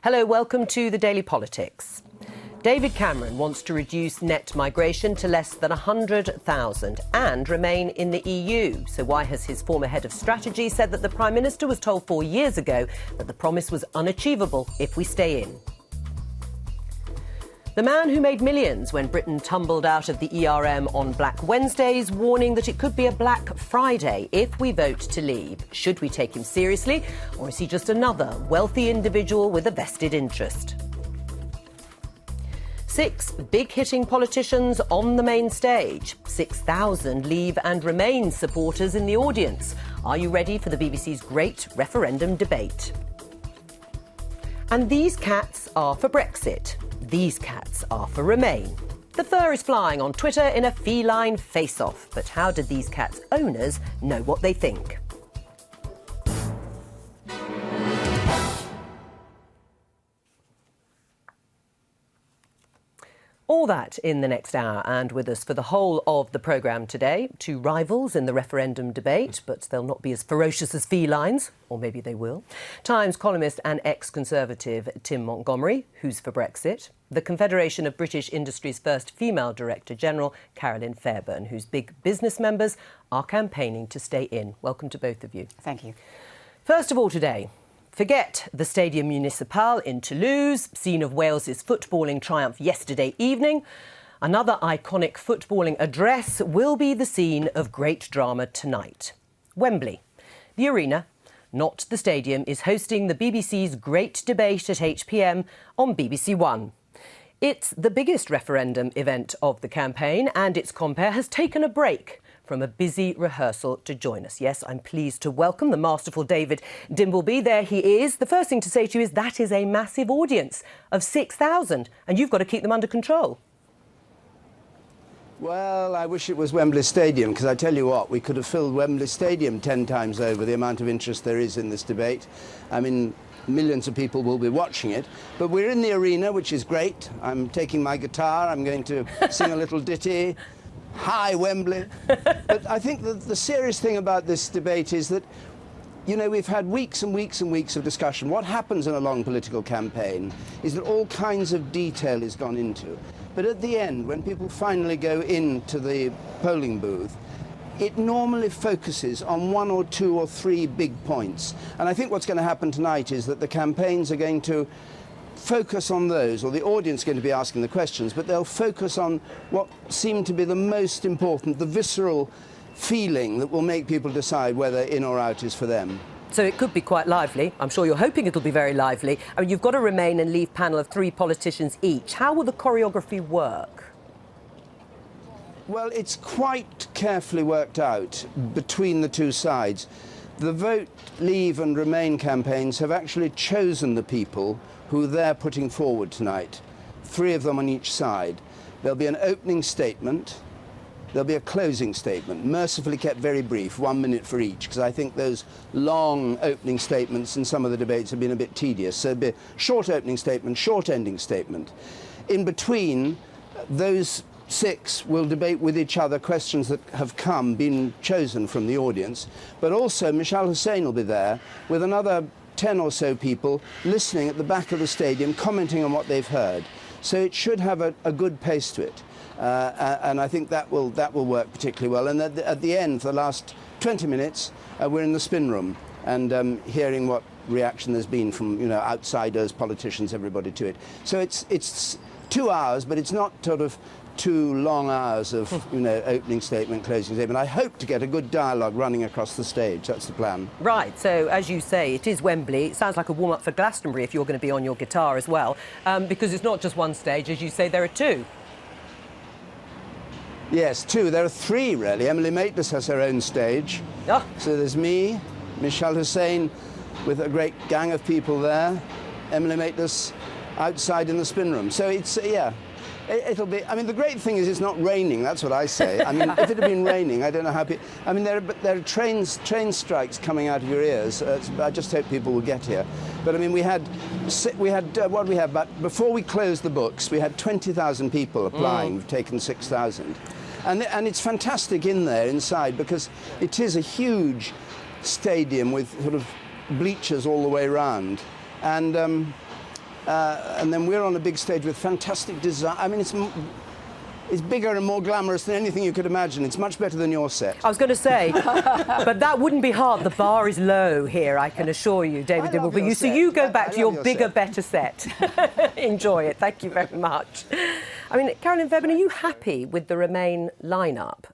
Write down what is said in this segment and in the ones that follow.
Hello, welcome to the Daily Politics. David Cameron wants to reduce net migration to less than 100,000 and remain in the EU. So why has his former head of strategy said that the Prime Minister was told 4 years ago that the promise was unachievable if we stay in? The man who made millions when Britain tumbled out of the ERM on Black Wednesdays, warning that it could be a Black Friday if we vote to leave. Should we take him seriously, or is he just another wealthy individual with a vested interest? 6 big-hitting politicians on the main stage. 6,000 Leave and Remain supporters in the audience. Are you ready for the BBC's great referendum debate? And these cats are for Brexit. These cats are for Remain. The fur is flying on Twitter in a feline face-off. But how did these cats' owners know what they think? All that in the next hour, and with us for the whole of the programme today, 2 rivals in the referendum debate, but they'll not be as ferocious as felines, or maybe they will. Times columnist and ex-Conservative Tim Montgomery, who's for Brexit. The Confederation of British Industry's first female Director General, Carolyn Fairbairn, whose big business members are campaigning to stay in. Welcome to both of you. Thank you. First of all today, forget the Stadium Municipal in Toulouse, scene of Wales's footballing triumph yesterday evening. Another iconic footballing address will be the scene of great drama tonight. Wembley. The arena, not the stadium, is hosting the BBC's Great Debate at 8 p.m. on BBC One. It's the biggest referendum event of the campaign, and its compere has taken a break from a busy rehearsal to join us. Yes, I'm pleased to welcome the masterful David Dimbleby. There he is. The first thing to say to you is that is a massive audience of 6,000, and you've got to keep them under control. Well, I wish it was Wembley Stadium, because I tell you what, we could have filled Wembley Stadium 10 times over the amount of interest there is in this debate. I mean, millions of people will be watching it. But we're in the arena, which is great. I'm taking my guitar. I'm going to sing a little ditty. Hi, Wembley. But I think that the serious thing about this debate is that, you know, we've had weeks and weeks and weeks of discussion. What happens in a long political campaign is that all kinds of detail is gone into. But at the end, when people finally go into the polling booth, it normally focuses on 1 or 2 or 3 big points. And I think what's going to happen tonight is that the campaigns are going to focus on those, or the audience is going to be asking the questions, but they'll focus on what seem to be the most important, the visceral feeling that will make people decide whether in or out is for them. So it could be quite lively. I'm sure you're hoping it'll be very lively. I mean, you've got a Remain and Leave panel of 3 politicians each. How will the choreography work? Well, it's quite carefully worked out between the 2 sides. The Vote, Leave and Remain campaigns have actually chosen the people who they're putting forward tonight, 3 of them on each side. There'll be an opening statement, there'll be a closing statement, mercifully kept very brief, 1 minute for each, because I think those long opening statements in some of the debates have been a bit tedious. So it'll be a short opening statement, short ending statement. In between, those 6 will debate with each other questions that have been chosen from the audience, but also Michal Hussain will be there with another 10 or so people listening at the back of the stadium, commenting on what they've heard. So it should have a good pace to it, and I think that will work particularly well. And at the end, for the last 20 minutes, we're in the spin room and hearing what reaction there's been from, you know, outsiders, politicians, everybody to it. So it's 2 hours, but it's not sort of 2 long hours of, you know, opening statement, closing statement. I hope to get a good dialogue running across the stage. That's the plan. Right. So, as you say, it is Wembley. It sounds like a warm-up for Glastonbury if you're going to be on your guitar as well, because it's not just one stage. As you say, there are 2. Yes, 2. There are 3, really. Emily Maitlis has her own stage. Oh. So there's me, Michal Hussain, with a great gang of people there. Emily Maitlis outside in the spin room. So it's, yeah. It'll be. I mean, the great thing is it's not raining. That's what I say. I mean, if it had been raining, I don't know how people. I mean, there are train strikes coming out of your ears. I just hope people will get here. But I mean, we had what do we have? But before we closed the books, we had 20,000 people applying. We've taken 6,000, and it's fantastic in there inside because it is a huge stadium with sort of bleachers all the way round, and and then we're on a big stage with fantastic design. I mean, it's bigger and more glamorous than anything you could imagine. It's much better than your set. I was going to say, but that wouldn't be hard. The bar is low here, I can assure you, David Dimble. But you go back to your bigger, better set. Enjoy it. Thank you very much. I mean, Carolyn Fairbairn, are you happy with the Remain lineup?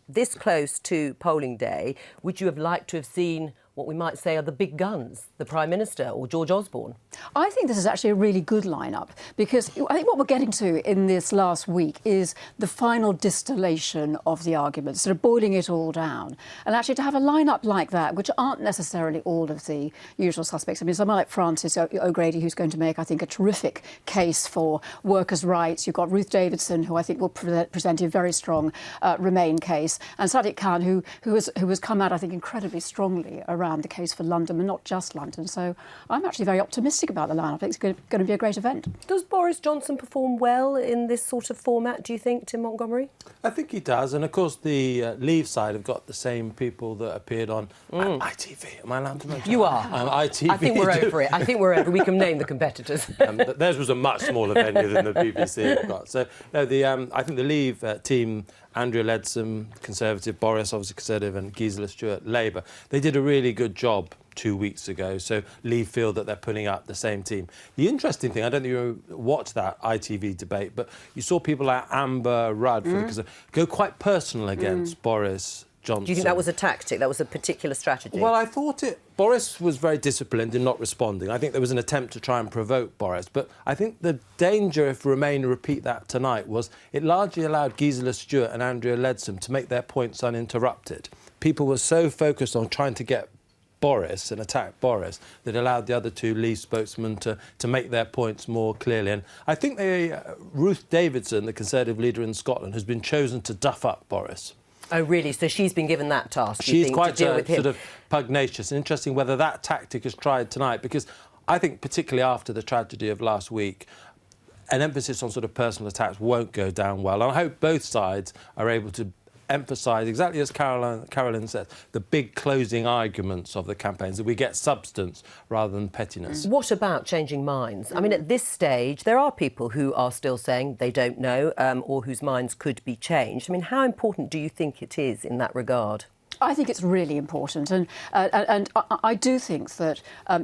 This close to polling day, would you have liked to have seen what we might say are the big guns, the Prime Minister or George Osborne? I think this is actually a really good lineup, because I think what we're getting to in this last week is the final distillation of the arguments, sort of boiling it all down. And actually to have a lineup like that, which aren't necessarily all of the usual suspects. I mean, someone like Francis O'Grady, who's going to make, I think, a terrific case for workers' rights. You've got Ruth Davidson, who I think will present a very strong Remain case, and Sadiq Khan, who has come out, I think, incredibly strongly around the case for London, and not just London. So I'm actually very optimistic about the lineup. I think it's going to be a great event. Does Boris Johnson perform well in this sort of format, do you think, Tim Montgomery? I think he does. And, of course, the Leave side have got the same people that appeared on ITV. Am I allowed to mention? You are. ITV. I think we're over it. I think we're over. We can name the competitors. Theirs was a much smaller venue than the BBC have got. So, no, I think the Leave team, Andrea Leadsom, Conservative, Boris, obviously Conservative, and Gisela Stewart, Labour, they did a really good job 2 weeks ago. So Leave feel that they're putting up the same team. The interesting thing, I don't think you watched that ITV debate, but you saw people like Amber Rudd go quite personal against Boris Johnson. Do you think that was a tactic? That was a particular strategy? Well, I thought Boris was very disciplined in not responding. I think there was an attempt to try and provoke Boris. But I think the danger, if Remain repeat that tonight, was it largely allowed Gisela Stewart and Andrea Leadsom to make their points uninterrupted. People were so focused on trying to get Boris and attack Boris that allowed the other two Leave spokesmen to make their points more clearly. And I think Ruth Davidson, the Conservative leader in Scotland, has been chosen to duff up Boris. Oh, really? So she's been given that task, She's quite to deal with him? Sort of pugnacious. And interesting whether that tactic is tried tonight, because I think particularly after the tragedy of last week, an emphasis on sort of personal attacks won't go down well. And I hope both sides are able to emphasise, exactly as Carolyn said, the big closing arguments of the campaigns, that we get substance rather than pettiness. What about changing minds? I mean, at this stage, there are people who are still saying they don't know or whose minds could be changed. I mean, how important do you think it is in that regard? I think it's really important, and I do think that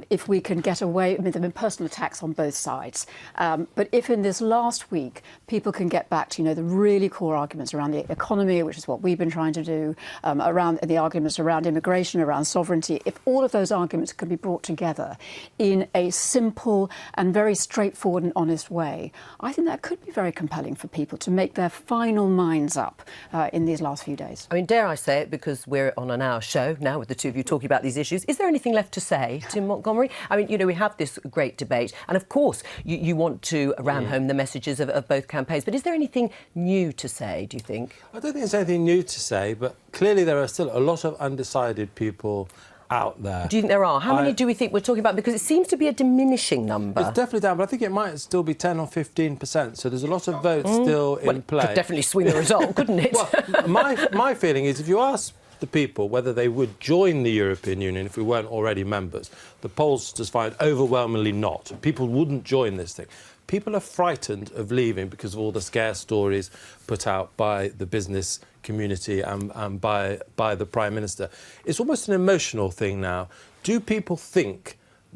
if we can get away, I mean, there have been personal attacks on both sides, but if in this last week people can get back to, the really core arguments around the economy, which is what we've been trying to do, around the arguments around immigration, around sovereignty, if all of those arguments can be brought together in a simple and very straightforward and honest way, I think that could be very compelling for people to make their final minds up in these last few days. I mean, dare I say it, because we're on an hour show now with the two of you talking about these issues. Is there anything left to say, Tim Montgomery? I mean, we have this great debate, and of course you want to ram home the messages of both campaigns, but is there anything new to say, do you think? I don't think there's anything new to say, but clearly there are still a lot of undecided people out there. Do you think there are? How many do we think we're talking about? Because it seems to be a diminishing number. It's definitely down, but I think it might still be 10 or 15%, so there's a lot of votes still in play. It could definitely swing the result, couldn't it? Well, my feeling is if you ask the people whether they would join the European Union if we weren't already members, the polls just find overwhelmingly not. People wouldn't join this thing. People are frightened of leaving because of all the scare stories put out by the business community and by the Prime Minister. It's almost an emotional thing now. Do people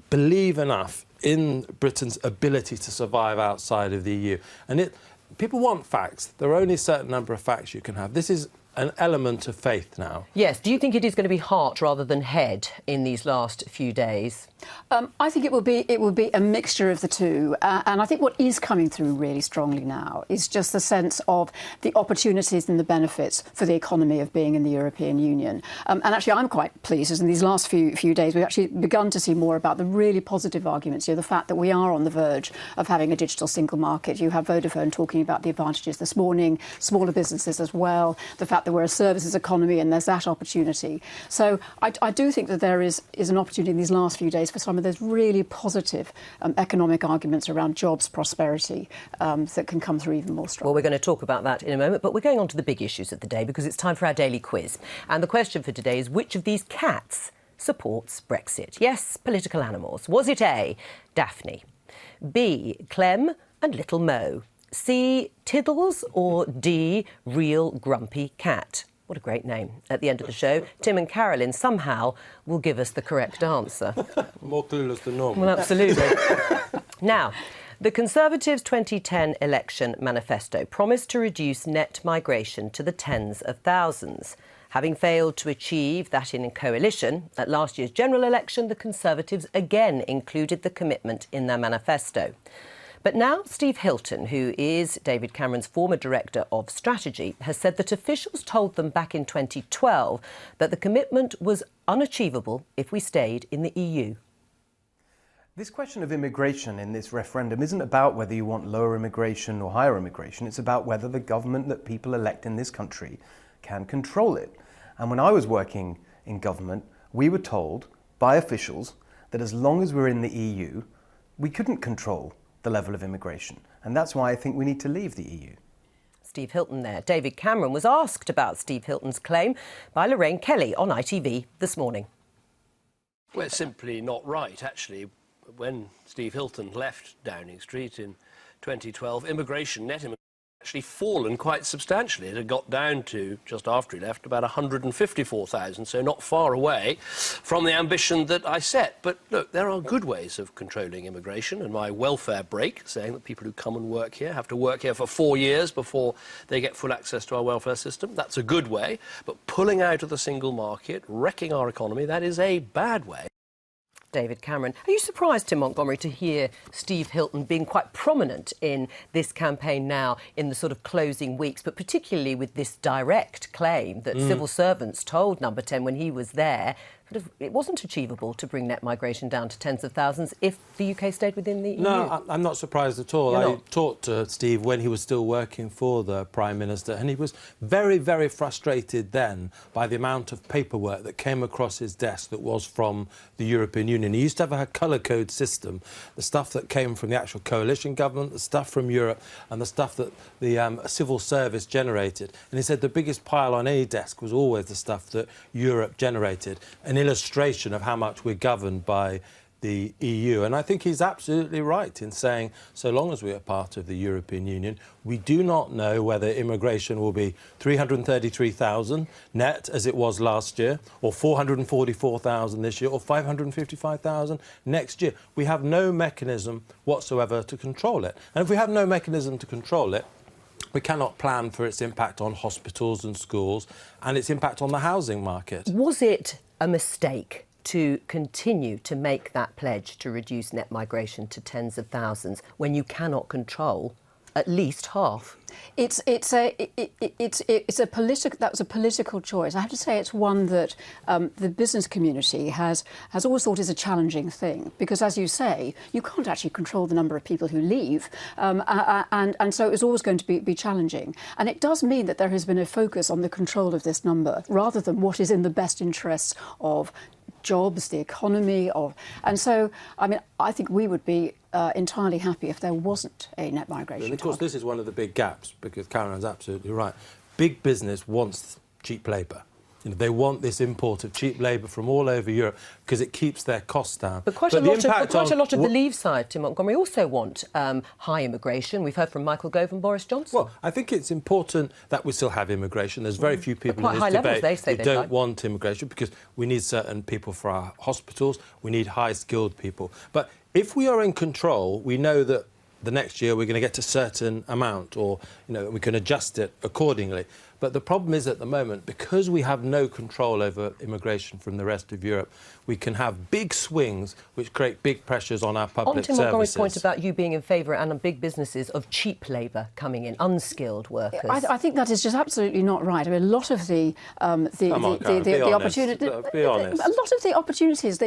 believe enough in Britain's ability to survive outside of the EU? And people want facts. There are only a certain number of facts you can have. This is an element of faith now. Yes. Do you think it is going to be heart rather than head in these last few days? I think it will be a mixture of the two, and I think what is coming through really strongly now is just the sense of the opportunities and the benefits for the economy of being in the European Union. And actually, I'm quite pleased, as in these last few days we've actually begun to see more about the really positive arguments. The fact that we are on the verge of having a digital single market. You have Vodafone talking about the advantages this morning, smaller businesses as well. The fact that we're a services economy and there's that opportunity. So I do think that there is an opportunity in these last few days for some of those really positive economic arguments around jobs, prosperity, that can come through even more strongly. Well, we're going to talk about that in a moment, but we're going on to the big issues of the day because it's time for our daily quiz. And the question for today is, which of these cats supports Brexit? Yes, political animals. Was it A, Daphne, B, Clem and Little Mo? C, Tiddles, or D, Real Grumpy Cat? What a great name. At the end of the show, Tim and Carolyn somehow will give us the correct answer. More clueless than normal. Well, absolutely. Now, the Conservatives' 2010 election manifesto promised to reduce net migration to the tens of thousands. Having failed to achieve that in coalition, at last year's general election, the Conservatives again included the commitment in their manifesto. But now Steve Hilton, who is David Cameron's former Director of Strategy, has said that officials told them back in 2012 that the commitment was unachievable if we stayed in the EU. This question of immigration in this referendum isn't about whether you want lower immigration or higher immigration. It's about whether the government that people elect in this country can control it. And when I was working in government, we were told by officials that as long as we're in the EU, we couldn't control the level of immigration. And that's why I think we need to leave the EU. Steve Hilton there. David Cameron was asked about Steve Hilton's claim by Lorraine Kelly on ITV this morning. Well, it's simply not right, actually. When Steve Hilton left Downing Street in 2012, net immigration actually fallen quite substantially. It had got down to, just after he left, about 154,000, so not far away from the ambition that I set. But look, there are good ways of controlling immigration, and my welfare break, saying that people who come and work here have to work here for 4 years before they get full access to our welfare system, that's a good way. But pulling out of the single market, wrecking our economy, that is a bad way. David Cameron. Are you surprised, Tim Montgomery, to hear Steve Hilton being quite prominent in this campaign now in the sort of closing weeks, but particularly with this direct claim that civil servants told Number 10 when he was there that it wasn't achievable to bring net migration down to tens of thousands if the UK stayed within the EU? No, I'm not surprised at all. I talked to Steve when he was still working for the Prime Minister, and he was very, very frustrated then by the amount of paperwork that came across his desk that was from the European Union. He used to have a colour code system, the stuff that came from the actual coalition government, the stuff from Europe, and the stuff that the civil service generated. And he said the biggest pile on any desk was always the stuff that Europe generated. An illustration of how much we're governed by the EU. And I think he's absolutely right in saying, so long as we are part of the European Union, we do not know whether immigration will be 333,000 net, as it was last year, or 444,000 this year, or 555,000 next year. We have no mechanism whatsoever to control it. And if we have no mechanism to control it, we cannot plan for its impact on hospitals and schools and its impact on the housing market. Was it a mistake to continue to make that pledge to reduce net migration to tens of thousands when you cannot control at least half? That was a political choice. I have to say it's one that the business community has always thought is a challenging thing because, as you say, you can't actually control the number of people who leave, and so it's always going to be challenging. And it does mean that there has been a focus on the control of this number rather than what is in the best interests of jobs, the economy, and so, I mean, I think we would be entirely happy if there wasn't a net migration. And of course, this is one of the big gaps, because Karen's absolutely right. Big business wants cheap labour. You know, they want this import of cheap labour from all over Europe because it keeps their costs down. But quite a lot of the Leave side, Tim Montgomery, also want high immigration. We've heard from Michael Gove and Boris Johnson. Well, I think it's important that we still have immigration. There's very few people in this debate who don't want immigration because we need certain people for our hospitals. We need high-skilled people. But if we are in control, we know that the next year we're going to get a certain amount, or we can adjust it accordingly. But the problem is at the moment, because we have no control over immigration from the rest of Europe, we can have big swings which create big pressures on our public services. On Tim Montgomery's point about you being in favour, and big businesses, of cheap labour coming in, unskilled workers. I think that is just absolutely not right. I mean, a lot of the opportunities, be honest. A lot of the opportunities,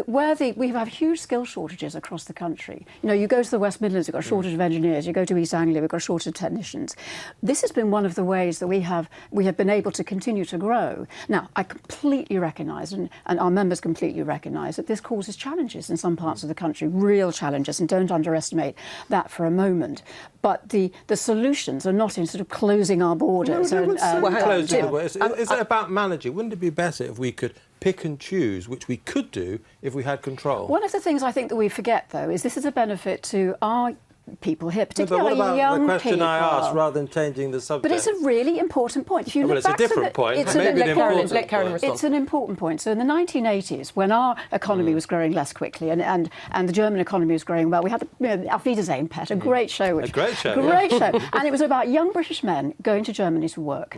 where we have huge skill shortages across the country. You go to the West Midlands, you've got a shortage of engineers. You go to East Anglia, we've got a shortage of technicians. This has been one of the ways that we have been able to continue to grow. Now, I completely recognise, and our members completely recognise, that this causes challenges in some parts of the country, real challenges, and don't underestimate that for a moment. But the solutions are not in sort of closing our borders. Is it about managing? Wouldn't it be better if we could pick and choose, which we could do if we had control? One of the things I think that we forget, though, is this is a benefit to our people here, particularly young people. But what about the question I asked, rather than changing the subject? But it's a really important point. If you look it's a back to different point. It's Maybe an important let Karen respond. It's an important point. So in the 1980s, when our economy was growing less quickly and the German economy was growing well, we had Auf Wiedersehen, Pet, a great show. A great show. Great show. And it was about young British men going to Germany to work.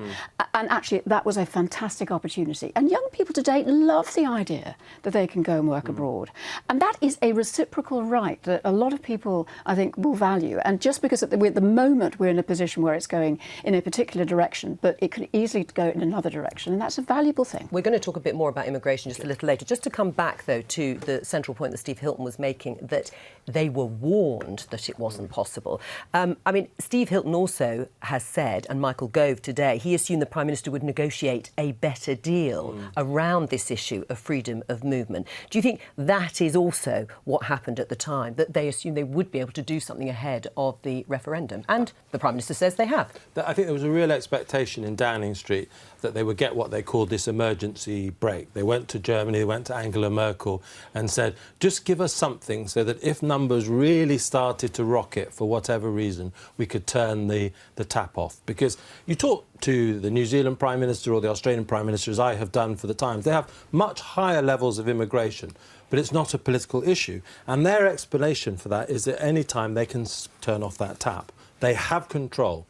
And actually, that was a fantastic opportunity. And young people today love the idea that they can go and work abroad. And that is a reciprocal right that a lot of people, I think, will value. And just because at the moment we're in a position where it's going in a particular direction, but it could easily go in another direction, and that's a valuable thing. We're going to talk a bit more about immigration just a little later. Just to come back, though, to the central point that Steve Hilton was making, that they were warned that it wasn't possible. I mean, Steve Hilton also has said, and Michael Gove today, he assumed the Prime Minister would negotiate a better deal around this issue of freedom of movement. Do you think that is also what happened at the time, that they assumed they would be able to do something ahead of the referendum? And the Prime Minister says they have. I think there was a real expectation in Downing Street that they would get what they called this emergency break. They went to Germany, they went to Angela Merkel and said, just give us something so that if numbers really started to rocket for whatever reason, we could turn the tap off. Because you talk to the New Zealand Prime Minister or the Australian Prime Minister, as I have done for the Times, they have much higher levels of immigration, but it's not a political issue. And their explanation for that is that any time they can turn off that tap. They have control.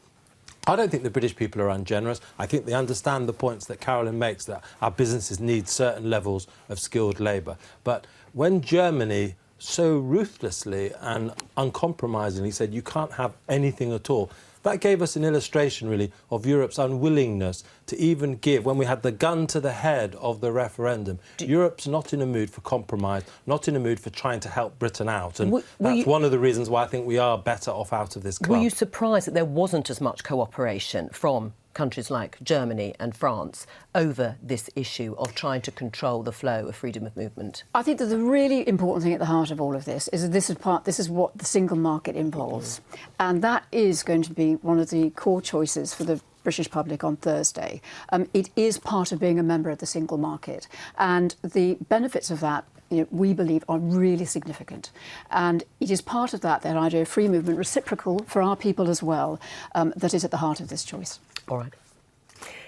I don't think the British people are ungenerous. I think they understand the points that Carolyn makes, that our businesses need certain levels of skilled labour. But when Germany so ruthlessly and uncompromisingly said you can't have anything at all, that gave us an illustration, really, of Europe's unwillingness to even give, when we had the gun to the head of the referendum. Europe's not in a mood for compromise, not in a mood for trying to help Britain out. And that's one of the reasons why I think we are better off out of this club. Were you surprised that there wasn't as much cooperation from countries like Germany and France over this issue of trying to control the flow of freedom of movement? I think that the really important thing at the heart of all of this is that this is what the single market involves. And that is going to be one of the core choices for the British public on Thursday. It is part of being a member of the single market. And the benefits of that, we believe, are really significant. And it is part of that idea of free movement, reciprocal for our people as well, that is at the heart of this choice. All right.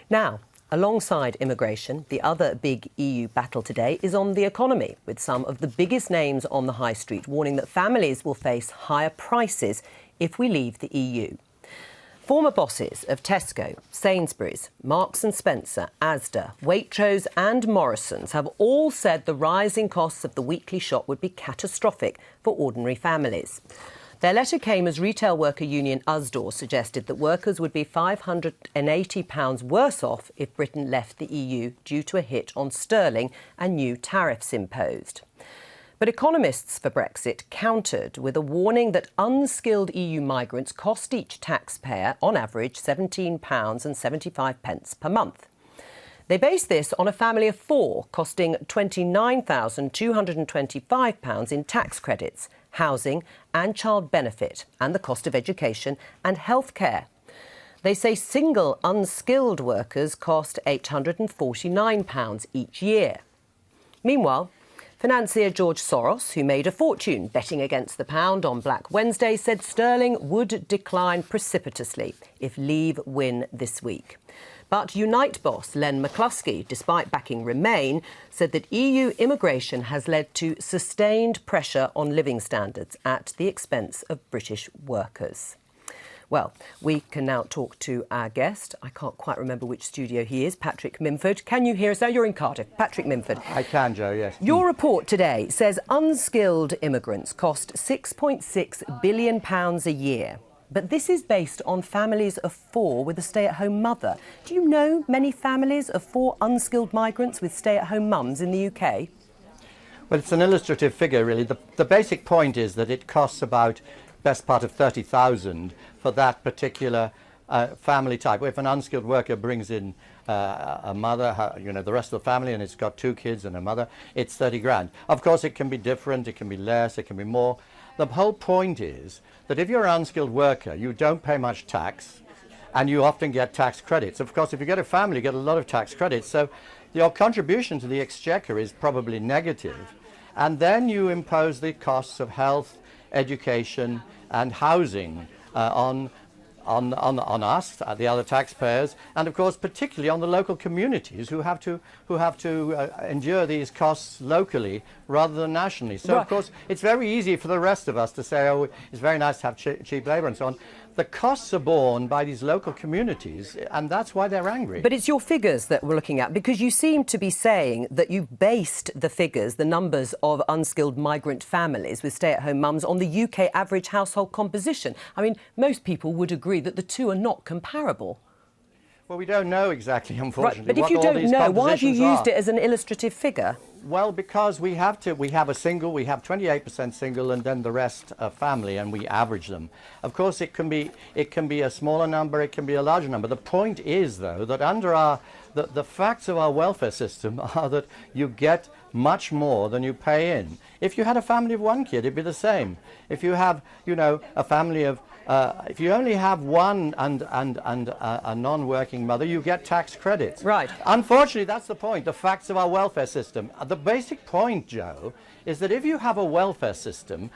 Now, alongside immigration, the other big EU battle today is on the economy, with some of the biggest names on the high street warning that families will face higher prices if we leave the EU. Former bosses of Tesco, Sainsbury's, Marks & Spencer, Asda, Waitrose and Morrisons have all said the rising costs of the weekly shop would be catastrophic for ordinary families. Their letter came as retail worker union Usdaw suggested that workers would be £580 worse off if Britain left the EU due to a hit on sterling and new tariffs imposed. But economists for Brexit countered with a warning that unskilled EU migrants cost each taxpayer, on average, £17.75 per month. They base this on a family of four costing £29,225 in tax credits, housing and child benefit, and the cost of education and healthcare. They say single unskilled workers cost £849 each year. Meanwhile, financier George Soros, who made a fortune betting against the pound on Black Wednesday, said sterling would decline precipitously if Leave win this week. But Unite boss Len McCluskey, despite backing Remain, said that EU immigration has led to sustained pressure on living standards at the expense of British workers. Well, we can now talk to our guest. I can't quite remember which studio he is, Patrick Mimford. Can you hear us now? You're in Cardiff. Patrick Mimford. I can, Jo, yes. Your report today says unskilled immigrants cost £6.6 billion a year. But this is based on families of four with a stay-at-home mother. Do you know many families of four unskilled migrants with stay-at-home mums in the UK? Well, it's an illustrative figure, really. The basic point is that it costs about best part of 30,000 for that particular family type. If an unskilled worker brings in a mother, the rest of the family, and it's got 2 kids and a mother, it's 30 grand. Of course, it can be different, it can be less, it can be more. The whole point is that if you're an unskilled worker, you don't pay much tax, and you often get tax credits. Of course, if you get a family, you get a lot of tax credits. So your contribution to the exchequer is probably negative. And then you impose the costs of health, education, and housing on us, the other taxpayers, and of course particularly on the local communities who have to endure these costs locally rather than nationally. So of course it's very easy for the rest of us to say, oh, it's very nice to have cheap labour and so on. The costs are borne by these local communities, and that's why they're angry. But it's your figures that we're looking at, because you seem to be saying that you've based the figures, the numbers of unskilled migrant families with stay-at-home mums, on the UK average household composition. I mean, most people would agree that the two are not comparable. Well, we don't know exactly, unfortunately. Right, but if you don't know, why have you used it as an illustrative figure? Well, because we have 28% single, and then the rest are family, and we average them. Of course, it can be a smaller number, it can be a larger number. The point is, though, that under the facts of our welfare system are that you get much more than you pay in. If you had a family of 1 kid, it'd be the same. If you have, a family of if you only have one and a non-working mother, you get tax credits. Right. Unfortunately, that's the point, the facts of our welfare system. The basic point, Joe, is that if you have a welfare system,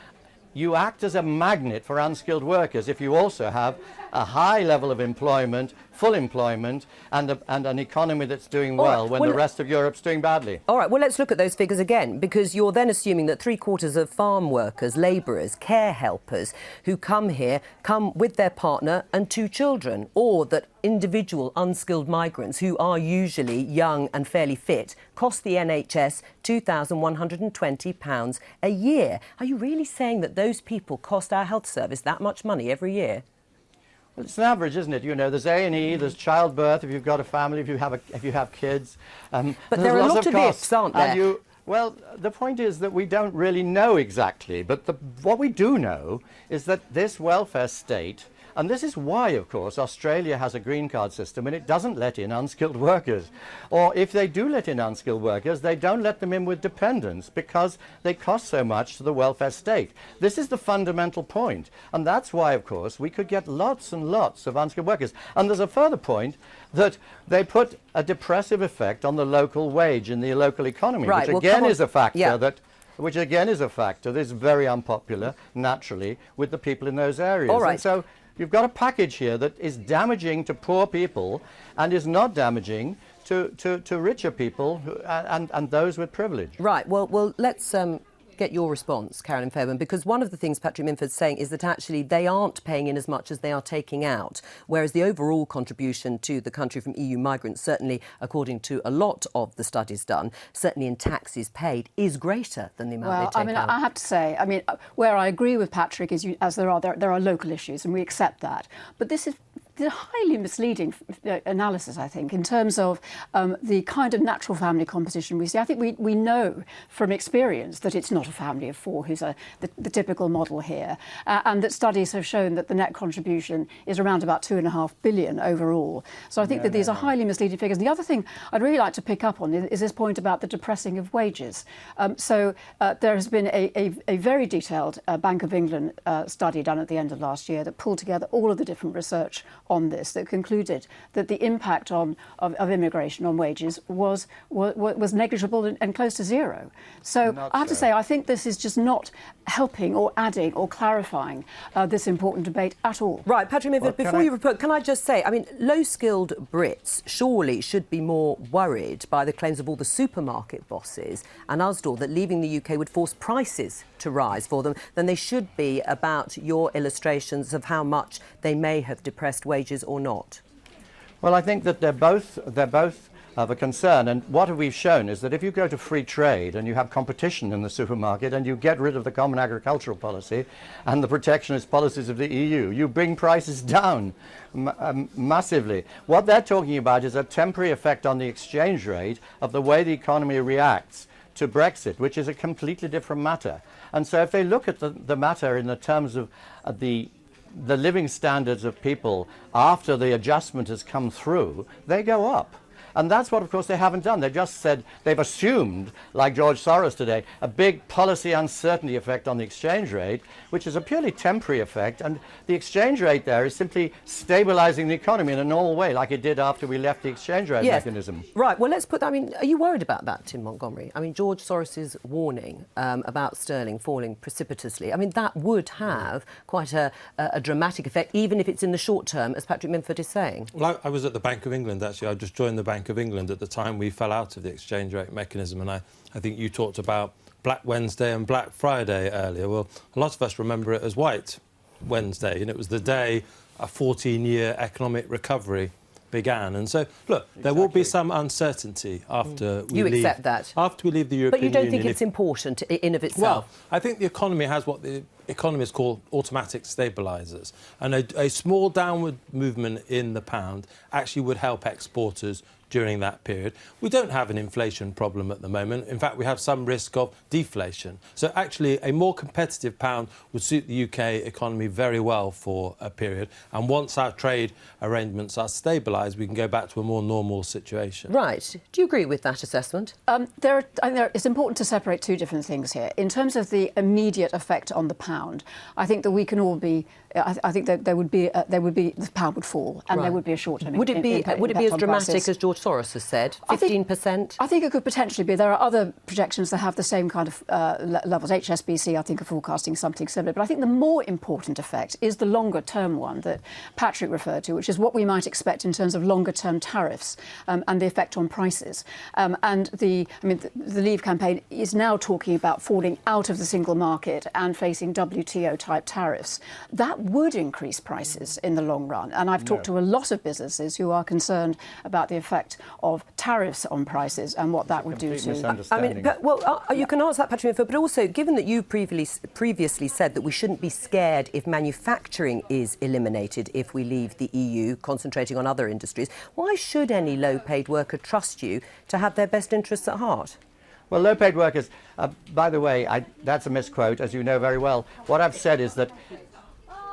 you act as a magnet for unskilled workers if you also have a high level of employment, full employment, and an economy that's doing well when the rest of Europe's doing badly. All right, well, let's look at those figures again, because you're then assuming that 3/4 of farm workers, labourers, care helpers who come here come with their partner and 2 children, or that individual unskilled migrants who are usually young and fairly fit cost the NHS £2,120 a year. Are you really saying that those people cost our health service that much money every year? Well, it's an average, isn't it? There's A&E, there's childbirth if you've got a family, if you have kids. But there are a lot of ifs, aren't there? Well, the point is that we don't really know exactly, but what we do know is that this welfare state, and this is why, of course, Australia has a green card system and it doesn't let in unskilled workers. Or if they do let in unskilled workers, they don't let them in with dependents because they cost so much to the welfare state. This is the fundamental point. And that's why, of course, we could get lots and lots of unskilled workers. And there's a further point that they put a depressive effect on the local wage in the local economy, right, which again is a factor that is very unpopular, naturally, with the people in those areas. All right. And so you've got a package here that is damaging to poor people and is not damaging to richer people and those with privilege. Right, well let's get your response, Carolyn Fairbairn, because one of the things Patrick Minford's saying is that actually they aren't paying in as much as they are taking out, whereas the overall contribution to the country from EU migrants, certainly according to a lot of the studies done, certainly in taxes paid, is greater than the amount they take out. I have to say, where I agree with Patrick is, there are local issues, and we accept that. But this is a highly misleading analysis, I think, in terms of the kind of natural family composition we see. I think we know from experience that it's not a family of 4 who's the typical model here, and that studies have shown that the net contribution is around about £2.5 billion overall. So I think that these are highly misleading figures. And the other thing I'd really like to pick up on is this point about the depressing of wages. There has been a very detailed Bank of England study done at the end of last year that pulled together all of the different research on this, that concluded that the impact of immigration on wages was negligible and close to zero. So I have to say, I think this is just not helping or adding or clarifying this important debate at all. Right, Patrick Minford, before you report, can I just say, low-skilled Brits surely should be more worried by the claims of all the supermarket bosses and Usdaw that leaving the UK would force prices to rise for them than they should be about your illustrations of how much they may have depressed wages or not. Well, I think that they're both of a concern, and what we've shown is that if you go to free trade and you have competition in the supermarket and you get rid of the common agricultural policy and the protectionist policies of the EU, you bring prices down massively. What they're talking about is a temporary effect on the exchange rate of the way the economy reacts to Brexit, which is a completely different matter. And so if they look at the matter in the terms of the the living standards of people after the adjustment has come through, they go up. And that's what, of course, they haven't done. They've just said, they've assumed, like George Soros today, a big policy uncertainty effect on the exchange rate, which is a purely temporary effect. And the exchange rate there is simply stabilizing the economy in a normal way, like it did after we left the exchange rate mechanism. Right. Well, let's put that. I mean, are you worried about that, Tim Montgomery? I mean, George Soros's warning about sterling falling precipitously, I mean, that would have quite a dramatic effect, even if it's in the short term, as Patrick Minford is saying. Well, I was at the Bank of England, actually. I just joined the Bank of England at the time we fell out of the exchange rate mechanism, and I think you talked about Black Wednesday and Black Friday earlier. Well, a lot of us remember it as White Wednesday, and it was the day a 14-year economic recovery began. And so, look, there will be some uncertainty after we leave. You accept that? After we leave the European Union. But you don't think it's important in of itself? Well, I think the economy has what the economists call automatic stabilisers. And a small downward movement in the pound actually would help exporters during that period. We don't have an inflation problem at the moment. In fact, we have some risk of deflation. So actually, a more competitive pound would suit the UK economy very well for a period. And once our trade arrangements are stabilised, we can go back to a more normal situation. Right. Do you agree with that assessment? It's important to separate two different things here. In terms of the immediate effect on the pound, I think that we can all be. I think that the pound would fall, and there would be a short-term impact. Would it be as dramatic as George Soros has said? 15%? I think it could potentially be. There are other projections that have the same kind of levels. HSBC, I think, are forecasting something similar. But I think the more important effect is the longer-term one that Patrick referred to, which is what we might expect in terms of longer-term tariffs and the effect on prices. The Leave campaign is now talking about falling out of the single market and facing WTO-type tariffs. That would increase prices in the long run. And I've talked to a lot of businesses who are concerned about the effect of tariffs on prices and what that would do to... I mean, you can answer that, Patrick, but also, given that you previously said that we shouldn't be scared if manufacturing is eliminated if we leave the EU, concentrating on other industries, why should any low-paid worker trust you to have their best interests at heart? Well, low-paid workers, by the way, that's a misquote, as you know very well. What I've said is that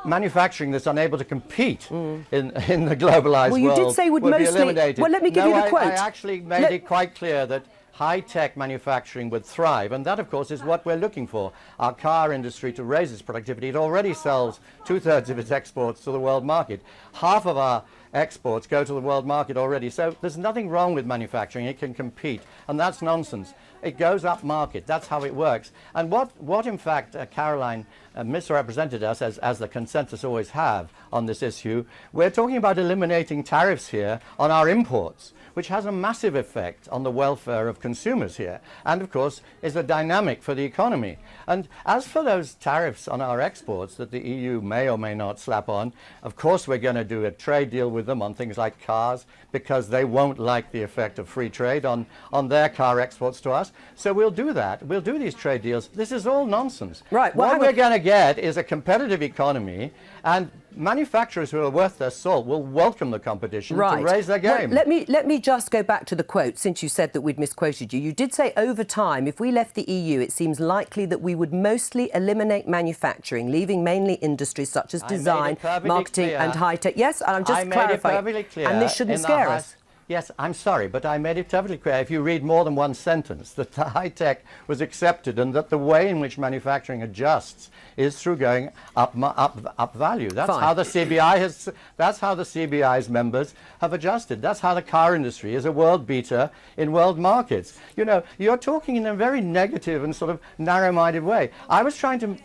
manufacturing that's unable to compete in the globalised world you did say would be eliminated. Well, let me give you the quote. I actually made it quite clear that high-tech manufacturing would thrive, and that, of course, is what we're looking for. Our car industry to raise its productivity. It already sells 2/3 of its exports to the world market. Half of our exports go to the world market already. So there's nothing wrong with manufacturing. It can compete, and that's nonsense. It goes up market. That's how it works. And what in fact, Caroline misrepresented us, as the consensus always have on this issue, we're talking about eliminating tariffs here on our imports, which has a massive effect on the welfare of consumers here, and of course is a dynamic for the economy. And as for those tariffs on our exports that the EU may or may not slap on, of course we're going to do a trade deal with them on things like cars, because they won't like the effect of free trade on their car exports to us. So we'll do that. We'll do these trade deals. This is all nonsense. Right. Well, what we're going to get is a competitive economy, and manufacturers who are worth their salt will welcome the competition to raise their game. Well, let me just go back to the quote, since you said that we'd misquoted you. You did say over time, if we left the EU, it seems likely that we would mostly eliminate manufacturing, leaving mainly industries such as design, marketing and high-tech. Yes, and I'm just clarifying. And this shouldn't scare us. Yes, I'm sorry, but I made it perfectly clear, if you read more than one sentence, that the high-tech was accepted and that the way in which manufacturing adjusts is through going up value. That's how the CBI has. That's how the CBI's members have adjusted. That's how the car industry is a world beater in world markets. You know, you're talking in a very negative and sort of narrow-minded way. I was trying to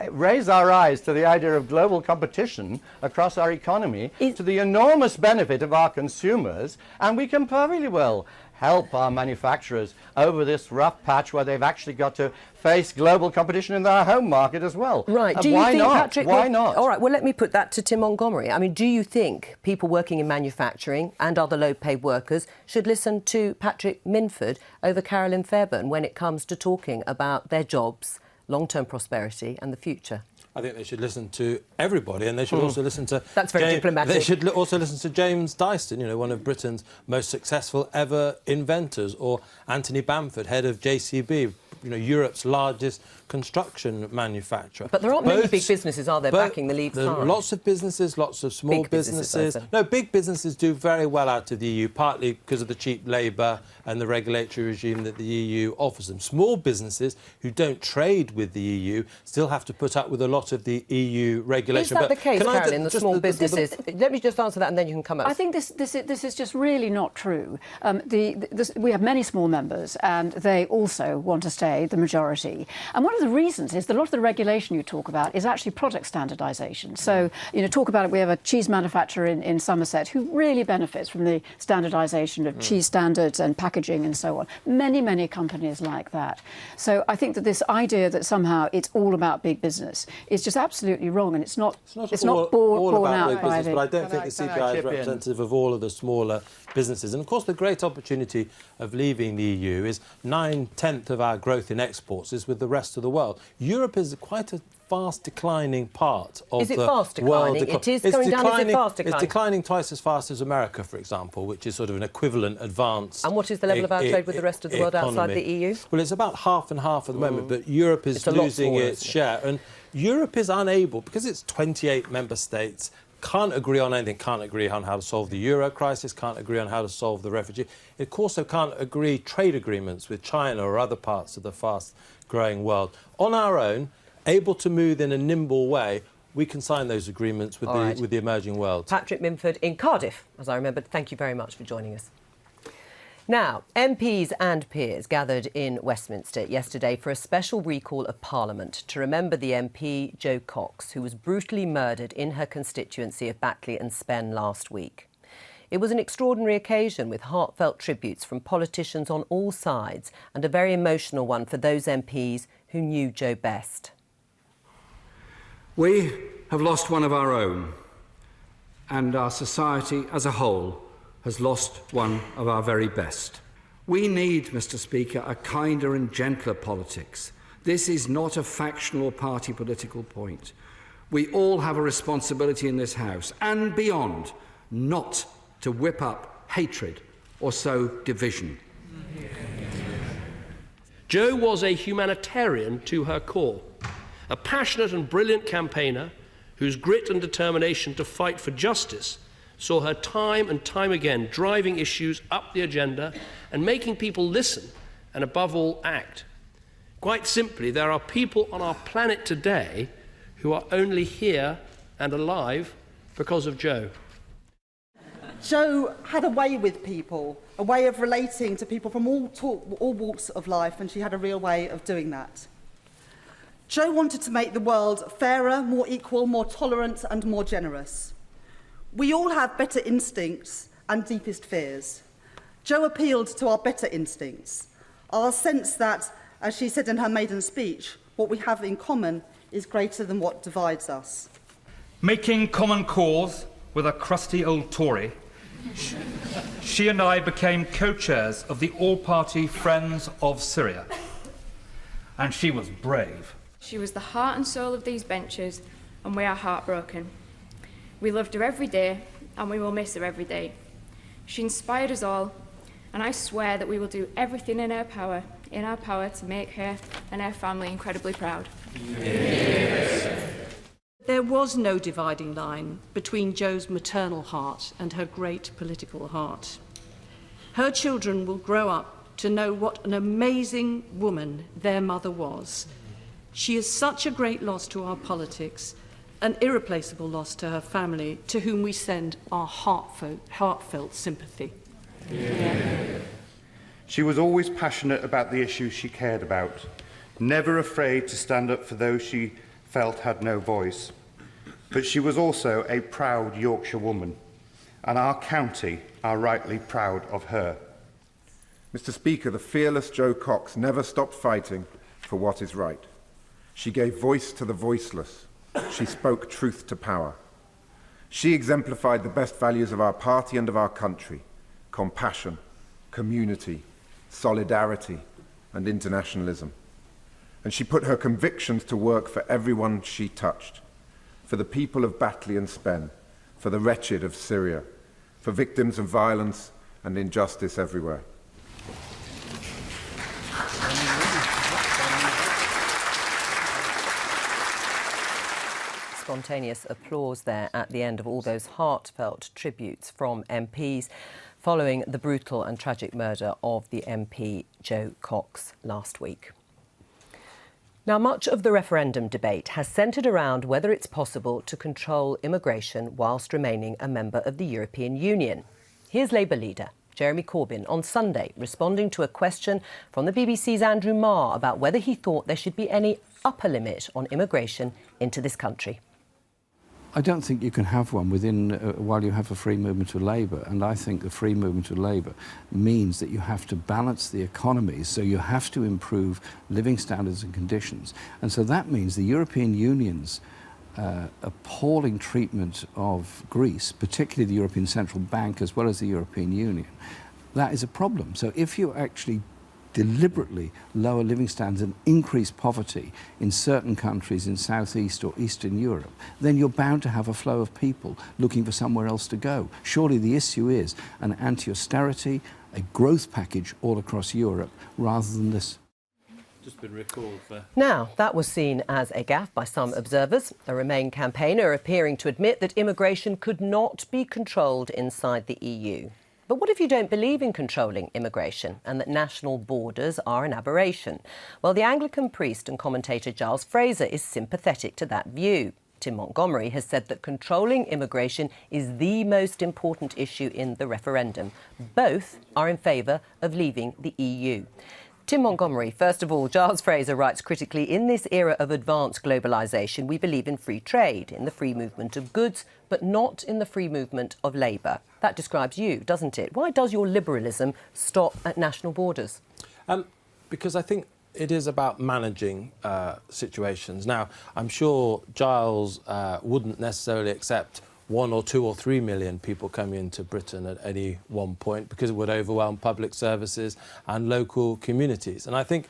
raise our eyes to the idea of global competition across our economy, to the enormous benefit of our consumers, and we can perfectly well help our manufacturers over this rough patch where they've actually got to face global competition in their home market as well. Right. Do you think, Patrick, why not? All right, well, let me put that to Tim Montgomery. I mean, do you think people working in manufacturing and other low-paid workers should listen to Patrick Minford over Carolyn Fairbairn when it comes to talking about their jobs, long-term prosperity and the future? I think they should listen to everybody, and they should also listen to... That's very diplomatic. They should also listen to James Dyson, you know, one of Britain's most successful ever inventors, or Anthony Bamford, head of JCB, Europe's largest construction manufacturer. But there aren't many big businesses, are there, backing the Leave There side? are lots of businesses, lots of small Big businesses. No, big businesses do very well out of the EU, partly because of the cheap labour and the regulatory regime that the EU offers them. Small businesses who don't trade with the EU still have to put up with a lot of the EU regulation. Is that the case, Carolyn, the small businesses? Let me just answer that and then you can come up. I think this is just really not true. We have many small members and they also want to stay the majority. And one of the reasons is that a lot of the regulation you talk about is actually product standardisation. So, talk about it, we have a cheese manufacturer in Somerset who really benefits from the standardisation of cheese standards and packaging and so on. Many, many companies like that. So I think that this idea that somehow it's all about big business is just absolutely wrong, and it's not borne out by business, but I don't think the CPI is representative of all of the smaller businesses. And of course, the great opportunity of leaving the EU is 9/10 of our growth in exports is with the rest of the world. Europe is quite a fast declining part of the world. Is it fast declining? It is going down. Is it fast declining? It's declining twice as fast as America, for example, which is sort of an equivalent advance. And what is the level of our trade with the rest of the world outside the EU? Well, it's about half and half at the moment, but Europe is losing its share. And Europe is unable, because it's 28 member states, can't agree on anything, can't agree on how to solve the euro crisis, can't agree on how to solve the refugee. It also can't agree trade agreements with China or other parts of the fast-growing world. On our own, able to move in a nimble way, we can sign those agreements with the emerging world. Patrick Minford in Cardiff, as I remembered. Thank you very much for joining us. Now, MPs and peers gathered in Westminster yesterday for a special recall of Parliament to remember the MP Jo Cox, who was brutally murdered in her constituency of Batley and Spen last week. It was an extraordinary occasion with heartfelt tributes from politicians on all sides and a very emotional one for those MPs who knew Jo best. We have lost one of our own, and our society as a whole has lost one of our very best. We need, Mr. Speaker, a kinder and gentler politics. This is not a factional or party political point. We all have a responsibility in this House and beyond not to whip up hatred or sow division. Jo was a humanitarian to her core, a passionate and brilliant campaigner whose grit and determination to fight for justice saw her time and time again driving issues up the agenda and making people listen and, above all, act. Quite simply, there are people on our planet today who are only here and alive because of Jo. Jo had a way with people, a way of relating to people from all walks of life, and she had a real way of doing that. Jo wanted to make the world fairer, more equal, more tolerant and more generous. We all have better instincts and deepest fears. Jo appealed to our better instincts, our sense that, as she said in her maiden speech, what we have in common is greater than what divides us. Making common cause with a crusty old Tory, she and I became co-chairs of the all-party Friends of Syria. And she was brave. She was the heart and soul of these benches, and we are heartbroken. We loved her every day, and we will miss her every day. She inspired us all, and I swear that we will do everything in our power to make her and her family incredibly proud. Yes. There was no dividing line between Jo's maternal heart and her great political heart. Her children will grow up to know what an amazing woman their mother was. She is such a great loss to our politics, an irreplaceable loss to her family, to whom we send our heartfelt sympathy. Yeah. She was always passionate about the issues she cared about, never afraid to stand up for those she felt had no voice. But she was also a proud Yorkshire woman, and our county are rightly proud of her. Mr. Speaker, the fearless Jo Cox never stopped fighting for what is right. She gave voice to the voiceless. She spoke truth to power. She exemplified the best values of our party and of our country: compassion, community, solidarity, and internationalism. And she put her convictions to work for everyone she touched, for the people of Batley and Spen, for the wretched of Syria, for victims of violence and injustice everywhere. spontaneous applause there at the end of all those heartfelt tributes from MPs following the brutal and tragic murder of the MP Jo Cox last week. Now, much of the referendum debate has centred around whether it's possible to control immigration whilst remaining a member of the European Union. Here's Labour leader Jeremy Corbyn on Sunday responding to a question from the BBC's Andrew Marr about whether he thought there should be any upper limit on immigration into this country. I don't think you can have one within while you have a free movement of labour, and I think the free movement of labour means that you have to balance the economies, so you have to improve living standards and conditions, and so that means the European Union's appalling treatment of Greece, particularly the European Central Bank as well as the European Union, that is a problem. So if you actually deliberately lower living standards and increase poverty in certain countries in Southeast or Eastern Europe, then you're bound to have a flow of people looking for somewhere else to go. Surely the issue is an anti-austerity, a growth package all across Europe, rather than this. Just been recalled for... Now, that was seen as a gaffe by some observers, a Remain campaigner appearing to admit that immigration could not be controlled inside the EU. But what if you don't believe in controlling immigration and that national borders are an aberration? Well, the Anglican priest and commentator Giles Fraser is sympathetic to that view. Tim Montgomery has said that controlling immigration is the most important issue in the referendum. Both are in favour of leaving the EU. Tim Montgomery, first of all, Giles Fraser writes critically, in this era of advanced globalisation, we believe in free trade, in the free movement of goods, but not in the free movement of labour. That describes you, doesn't it? Why does your liberalism stop at national borders? Because I think it is about managing situations. Now, I'm sure Giles wouldn't necessarily accept 1 or 2 or 3 million people coming into Britain at any one point, because it would overwhelm public services and local communities. And I think,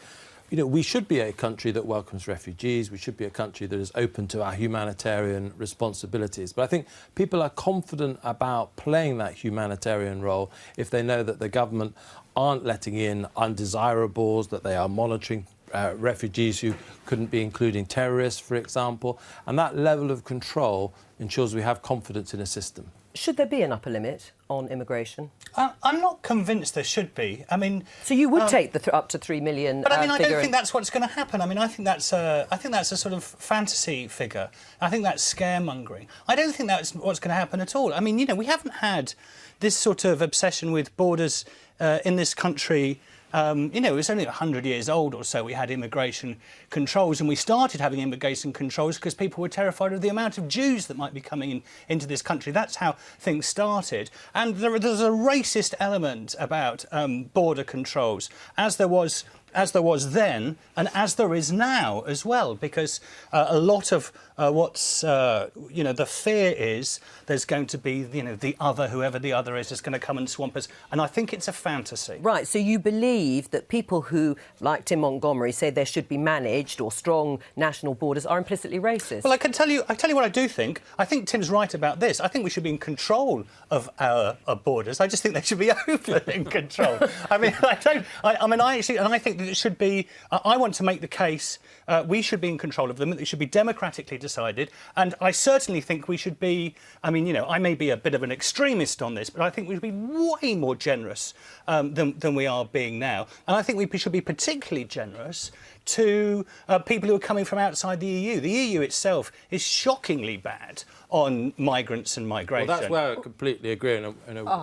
you know, we should be a country that welcomes refugees. We should be a country that is open to our humanitarian responsibilities. But I think people are confident about playing that humanitarian role if they know that the government aren't letting in undesirables, that they are monitoring refugees who couldn't be including terrorists, for example. And that level of control ensures we have confidence in a system. Should there be an upper limit on immigration? I'm not convinced there should be. I mean, so you would take the up to 3 million. But I mean, I don't think that's what's going to happen. I mean, I think that's a sort of fantasy figure. I think that's scaremongering. I don't think that's what's going to happen at all. I mean, you know, we haven't had this sort of obsession with borders in this country. You know, it was only 100 years old or so we had immigration controls, and we started having immigration controls because people were terrified of the amount of Jews that might be coming into this country. That's how things started. And there's a racist element about border controls, as there was then and as there is now as well, because a lot of what's, you know, the fear is there's going to be, you know, the other, whoever the other is going to come and swamp us. And I think it's a fantasy. Right, so you believe that people who, like Tim Montgomery, say there should be managed or strong national borders are implicitly racist? Well, I tell you what I do think. I think Tim's right about this. I think we should be in control of our borders. I just think they should be over in control. I mean, I think that it should be... I want to make the case we should be in control of them, that they should be democratically decided, and I certainly think we should be... I mean, you know, I may be a bit of an extremist on this, but I think we should be way more generous than we are being now. And I think we should be particularly generous to people who are coming from outside the EU. The EU itself is shockingly bad on migrants and migration. Well, that's where I completely agree, and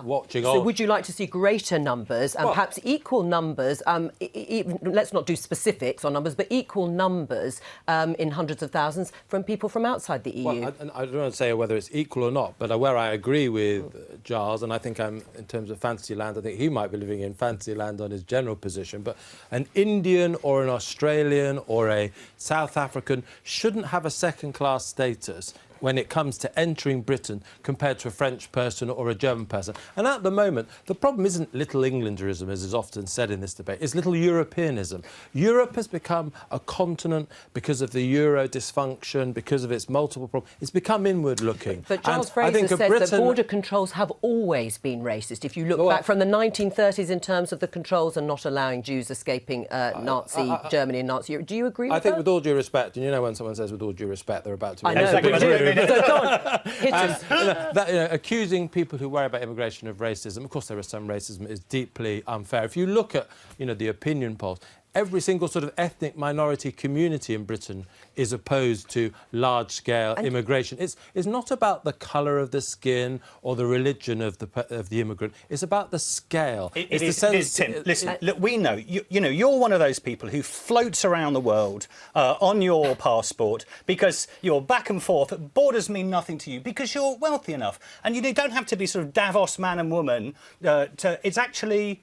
watching on. So would you like to see greater numbers and perhaps equal numbers, even, let's not do specifics on numbers, but equal numbers in hundreds of thousands from people from outside the EU? Well, I don't want to say whether it's equal or not, but where I agree with Giles, and I think in terms of fantasy land, I think he might be living in fantasy land on his general position, but an Indian or an Australian or a South African shouldn't have a second-class status when it comes to entering Britain compared to a French person or a German person. And at the moment, the problem isn't little Englanderism, as is often said in this debate, it's little Europeanism. Europe has become a continent because of the euro dysfunction, because of its multiple problems. It's become inward-looking. But Giles Fraser says that border controls have always been racist. If you look back from the 1930s in terms of the controls and not allowing Jews escaping Nazi Germany and Nazi Europe. Do you agree with that? I think with all due respect, and you know when someone says with all due respect, they're about to... I know, but so go on, hit us. Accusing people who worry about immigration of racism, of course there is some racism, is deeply unfair. If you look at, the opinion polls, every single sort of ethnic minority community in Britain is opposed to large-scale immigration. It's not about the colour of the skin or the religion of the immigrant. It's about the scale. It is, Tim. Listen, look, we know. You're one of those people who floats around the world on your passport because you're back and forth. Borders mean nothing to you because you're wealthy enough, and you don't have to be sort of Davos man and woman. It's actually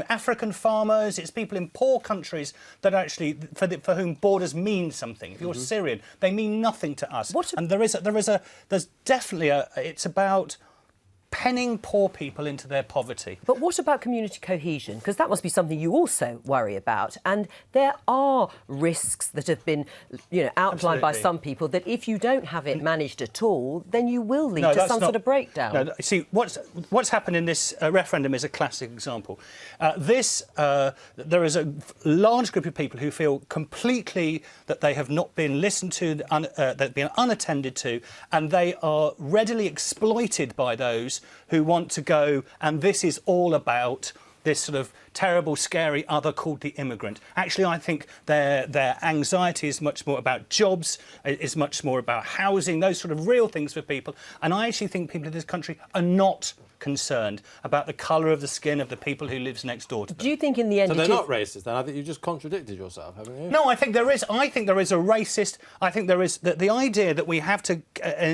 African farmers. It's people in poor countries that actually for whom borders mean something. If you're Syrian, they mean nothing to us. And there's definitely it's about penning poor people into their poverty. But what about community cohesion? Because that must be something you also worry about. And there are risks that have been, outlined by some people that if you don't have it managed at all, then you will lead to some sort of breakdown. No, see, what's happened in this referendum is a classic example. There is a large group of people who feel completely that they have not been listened to, they've been unattended to, and they are readily exploited by those who want to go, and this is all about this sort of terrible, scary other called the immigrant. Actually, I think their anxiety is much more about jobs, is much more about housing, those sort of real things for people. And I actually think people in this country are not concerned about the colour of the skin of the people who lives next door to them. Do you think in the end... So they're not racist, then? I think you just contradicted yourself, haven't you? No, I think there is. I think there is a racist... I think there is... The idea that we have to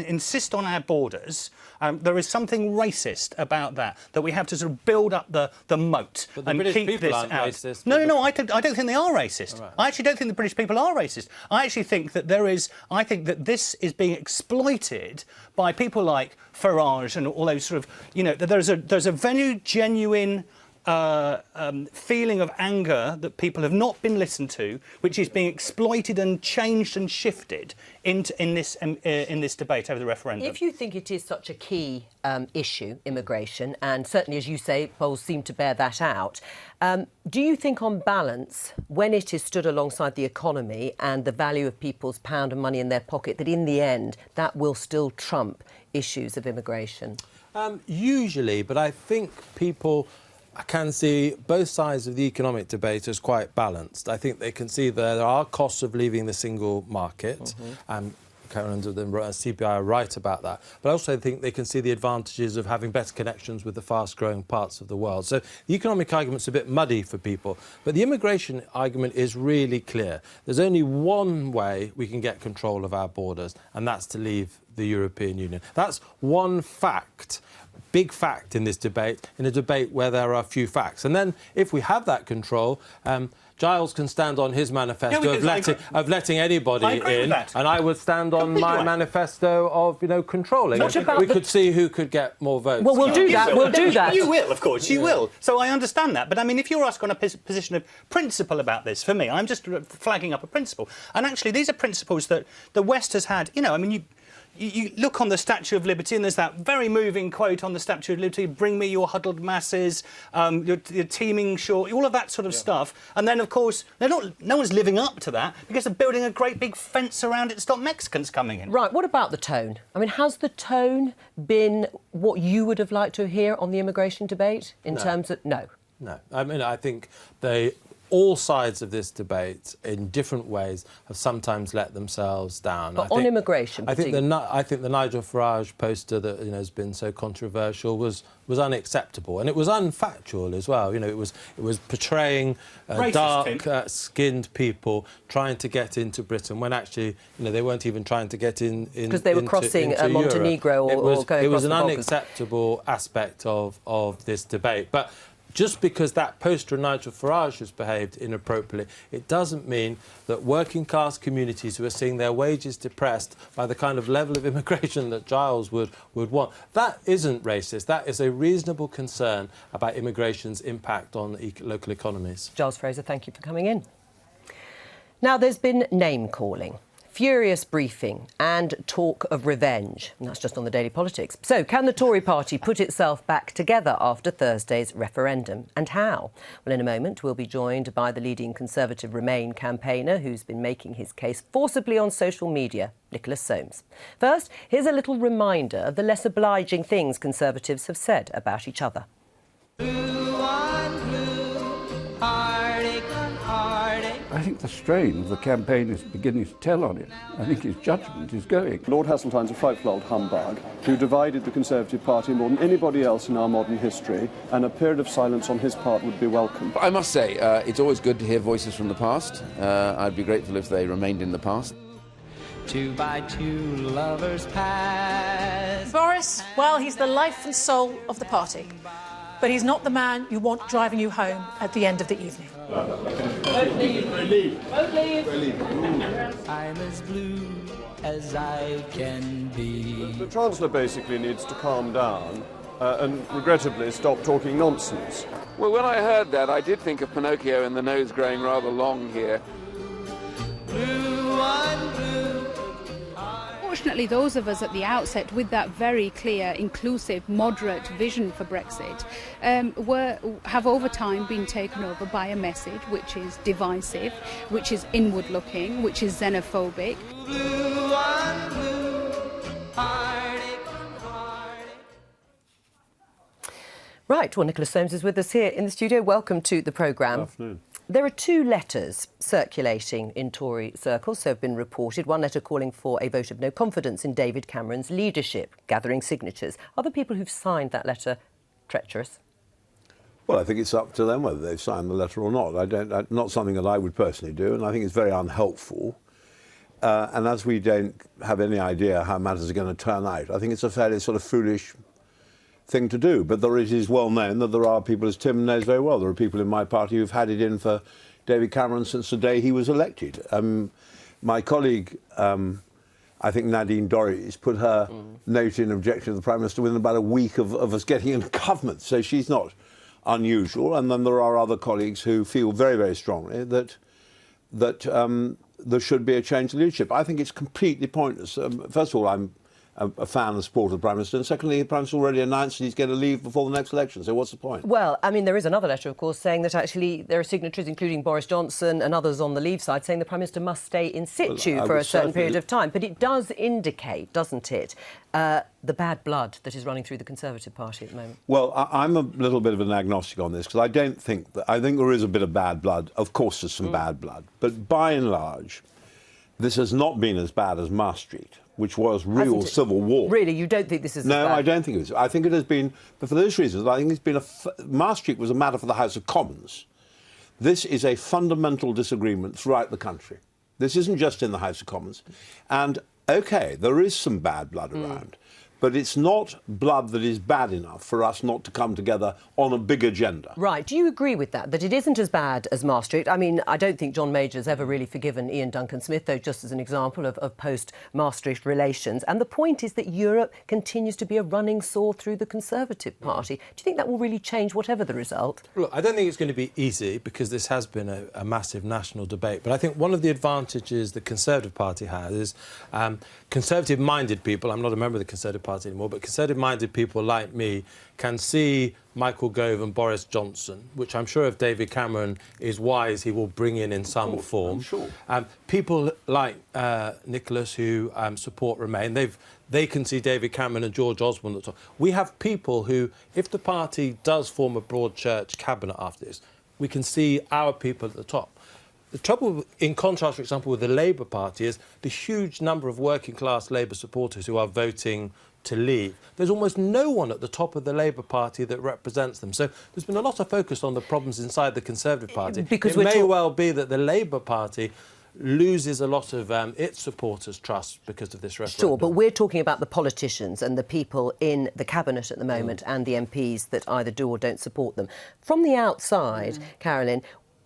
insist on our borders, there is something racist about that we have to sort of build up the moat and keep this out. Racist, No, I don't think they are racist. Right. I actually don't think the British people are racist. I actually think that I think that this is being exploited by people like Farage and all those sort of, there's a very genuine feeling of anger that people have not been listened to, which is being exploited and changed and shifted in this debate over the referendum. If you think it is such a key issue, immigration, and certainly, as you say, polls seem to bear that out, do you think on balance, when it is stood alongside the economy and the value of people's pound and money in their pocket, that in the end that will still trump issues of immigration? Usually, but I think people can see both sides of the economic debate as quite balanced. I think they can see there are costs of leaving the single market. Karen and the CPI are right about that. But I also think they can see the advantages of having better connections with the fast-growing parts of the world. So the economic argument's a bit muddy for people. But the immigration argument is really clear. There's only one way we can get control of our borders, and that's to leave the European Union. That's one fact, big fact in this debate, in a debate where there are few facts. And then, if we have that control, Giles can stand on his manifesto of letting anybody in, and I would stand on my manifesto of, controlling. We could see who could get more votes. Well, we'll do that. We'll do that. You will, of course, you will. So I understand that. But, I mean, if you're asked on a position of principle about this, for me, I'm just flagging up a principle. And actually, these are principles that the West has had. You look on the Statue of Liberty, and there's that very moving quote on the Statue of Liberty, bring me your huddled masses, your teeming shore, all of that sort of stuff. And then, of course, no one's living up to that because they're building a great big fence around it to stop Mexicans coming in. Right, what about the tone? I mean, has the tone been what you would have liked to hear on the immigration debate in terms of... No. No. I mean, I think all sides of this debate, in different ways, have sometimes let themselves down. But on immigration, I think the Nigel Farage poster that has been so controversial was unacceptable, and it was unfactual as well. It was portraying dark-skinned people trying to get into Britain when actually they weren't even trying to get in because they were crossing Montenegro or going across the Balkans. It was an unacceptable aspect of this debate, but. just because that poster and Nigel Farage has behaved inappropriately, it doesn't mean that working class communities who are seeing their wages depressed by the kind of level of immigration that Giles would want, that isn't racist. That is a reasonable concern about immigration's impact on local economies. Giles Fraser, thank you for coming in. Now, there's been name-calling, furious briefing and talk of revenge. And that's just on the Daily Politics. So, can the Tory party put itself back together after Thursday's referendum? And how? Well, in a moment, we'll be joined by the leading Conservative Remain campaigner who's been making his case forcibly on social media, Nicholas Soames. First, here's a little reminder of the less obliging things Conservatives have said about each other. I think the strain of the campaign is beginning to tell on him. I think his judgment is going. Lord Hasseltine's a frightful old humbug who divided the Conservative Party more than anybody else in our modern history, and a period of silence on his part would be welcome. I must say, it's always good to hear voices from the past. I'd be grateful if they remained in the past. 2 by 2 lovers pass. Boris, well, he's the life and soul of the party. But he's not the man you want driving you home at the end of the evening. I'm as blue as I can be. The Chancellor basically needs to calm down and, regrettably, stop talking nonsense. Well, when I heard that, I did think of Pinocchio and the nose growing rather long here. Blue on blue. Fortunately, those of us at the outset with that very clear, inclusive, moderate vision for Brexit have over time been taken over by a message which is divisive, which is inward-looking, which is xenophobic. Blue on blue, Right, well, Nicholas Soames is with us here in the studio. Welcome to the programme. Good afternoon. There are 2 letters circulating in Tory circles, so have been reported. One letter calling for a vote of no confidence in David Cameron's leadership, gathering signatures. Are the people who've signed that letter treacherous? Well, I think it's up to them whether they've signed the letter or not. Not something that I would personally do, and I think it's very unhelpful. And as we don't have any idea how matters are going to turn out, I think it's a fairly sort of foolish thing to do. But it is well known that there are people, as Tim knows very well, there are people in my party who've had it in for David Cameron since the day he was elected. My colleague, I think Nadine Dorries, put her note in objection to the Prime Minister within about a week of us getting in government. So she's not unusual. And then there are other colleagues who feel very, very strongly that there should be a change in leadership. I think it's completely pointless. First of all, I'm a fan and supporter of the Prime Minister, and secondly, the Prime Minister already announced that he's going to leave before the next election, so what's the point? Well, I mean, there is another letter, of course, saying that actually there are signatories, including Boris Johnson and others on the Leave side, saying the Prime Minister must stay in situ for a certain period of time. But it does indicate, doesn't it, the bad blood that is running through the Conservative Party at the moment. Well, I'm a little bit of an agnostic on this, because I think there is a bit of bad blood. Of course there's some bad blood, but by and large, this has not been as bad as Maastricht, which was real civil war. Really? You don't think this is No, as bad? I don't think it is. I think it has been, but for those reasons, I think it's been Maastricht was a matter for the House of Commons. This is a fundamental disagreement throughout the country. This isn't just in the House of Commons. And, OK, there is some bad blood around, but it's not blood that is bad enough for us not to come together on a big agenda. Right. Do you agree with that it isn't as bad as Maastricht? I mean, I don't think John Major's ever really forgiven Ian Duncan Smith, though, just as an example of post-Maastricht relations. And the point is that Europe continues to be a running sore through the Conservative Party. Do you think that will really change whatever the result? Look, I don't think it's going to be easy, because this has been a massive national debate. But I think one of the advantages the Conservative Party has is Conservative-minded people, I'm not a member of the Conservative Party anymore, but Conservative-minded people like me can see Michael Gove and Boris Johnson, which I'm sure if David Cameron is wise, he will bring in some form. Sure. People like Nicholas who support Remain, they can see David Cameron and George Osborne at the top. We have people who, if the party does form a broad church cabinet after this, we can see our people at the top. The trouble, in contrast, for example, with the Labour Party is the huge number of working-class Labour supporters who are voting to leave. There's almost no one at the top of the Labour Party that represents them. So there's been a lot of focus on the problems inside the Conservative Party. Because it may well be that the Labour Party loses a lot of its supporters' trust because of this referendum. Sure, but we're talking about the politicians and the people in the cabinet at the moment and the MPs that either do or don't support them. From the outside, Carolyn,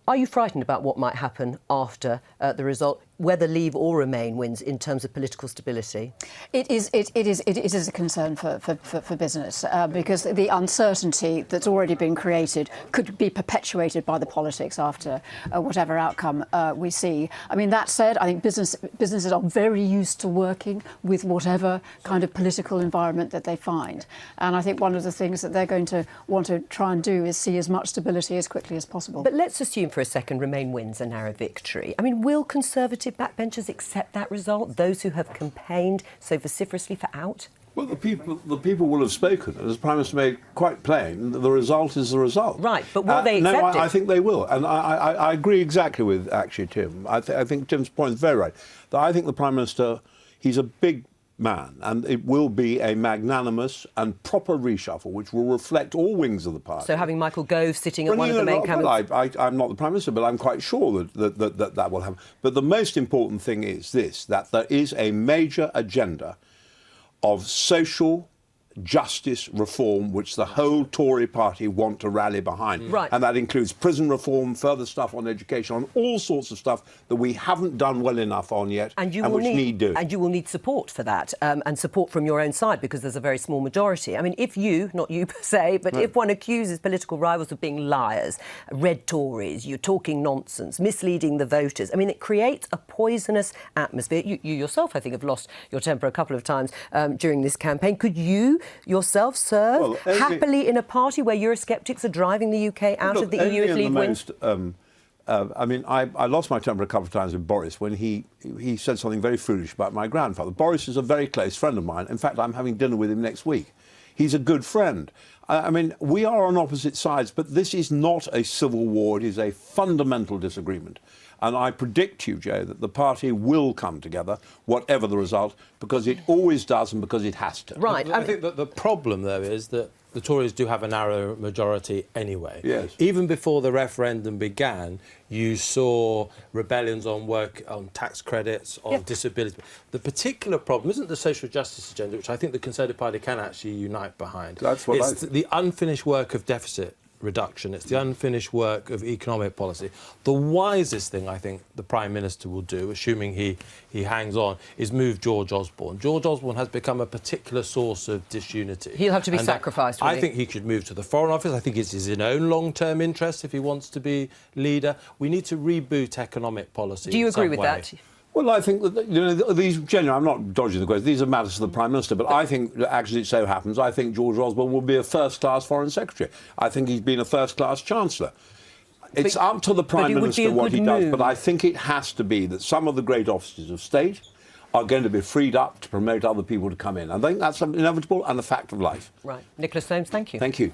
are you frightened about what might happen after the result, whether Leave or Remain wins in terms of political stability? It is a concern for business because the uncertainty that's already been created could be perpetuated by the politics after whatever outcome we see. I mean, that said, I think businesses are very used to working with whatever kind of political environment that they find. And I think one of the things that they're going to want to try and do is see as much stability as quickly as possible. But let's assume for a second Remain wins a narrow victory. I mean, will Conservative backbenchers accept that result, those who have campaigned so vociferously for out? Well, the people will have spoken. As the Prime Minister made quite plain, the result is the result. Right, but will they accept it? No, I think they will. And I agree exactly with, actually, Tim. I think Tim's point is very right. That I think the Prime Minister, he's a big man, and it will be a magnanimous and proper reshuffle which will reflect all wings of the party. So having Michael Gove sitting at one of the main cabinets... Well, I'm not the Prime Minister, but I'm quite sure that will happen. But the most important thing is this, that there is a major agenda of social justice reform which the whole Tory party want to rally behind. Right. And that includes prison reform, further stuff on education, on all sorts of stuff that we haven't done well enough on yet and which need doing. And you will need support for that, and support from your own side, because there's a very small majority. I mean, if you, not you per se, but if one accuses political rivals of being liars, red Tories, you're talking nonsense, misleading the voters, I mean, it creates a poisonous atmosphere. You yourself, I think, have lost your temper a couple of times during this campaign. Could you yourself serve happily in a party where Eurosceptics are driving the UK out of the EU if Leave wins? I mean, I lost my temper a couple of times with Boris when he said something very foolish about my grandfather. Boris is a very close friend of mine. In fact, I'm having dinner with him next week. He's a good friend. I mean, we are on opposite sides, but this is not a civil war. It is a fundamental disagreement. And I predict to you, Joe, that the party will come together, whatever the result, because it always does and because it has to. Right. I think that the problem, though, is that the Tories do have a narrow majority anyway. Yes. Even before the referendum began, you saw rebellions on tax credits, on disability. The particular problem isn't the social justice agenda, which I think the Conservative Party can actually unite behind. That's what it's the unfinished work of deficit reduction. It's the unfinished work of economic policy. The wisest thing I think the Prime Minister will do, assuming he hangs on, is move George Osborne. George Osborne has become a particular source of disunity. He'll have to be sacrificed, I think he should move to the Foreign Office. I think it's his own long-term interest if he wants to be leader. We need to reboot economic policy. Do you agree with that? Well, I think that, you know, these genuine, I'm not dodging the question, these are matters for the Prime Minister, but I think, actually it so happens, I think George Osborne will be a first-class Foreign Secretary. I think he's been a first-class Chancellor. It's up to the Prime Minister what he does, but I think it has to be that some of the great offices of state are going to be freed up to promote other people to come in. I think that's inevitable and a fact of life. Right. Nicholas Soames, thank you. Thank you.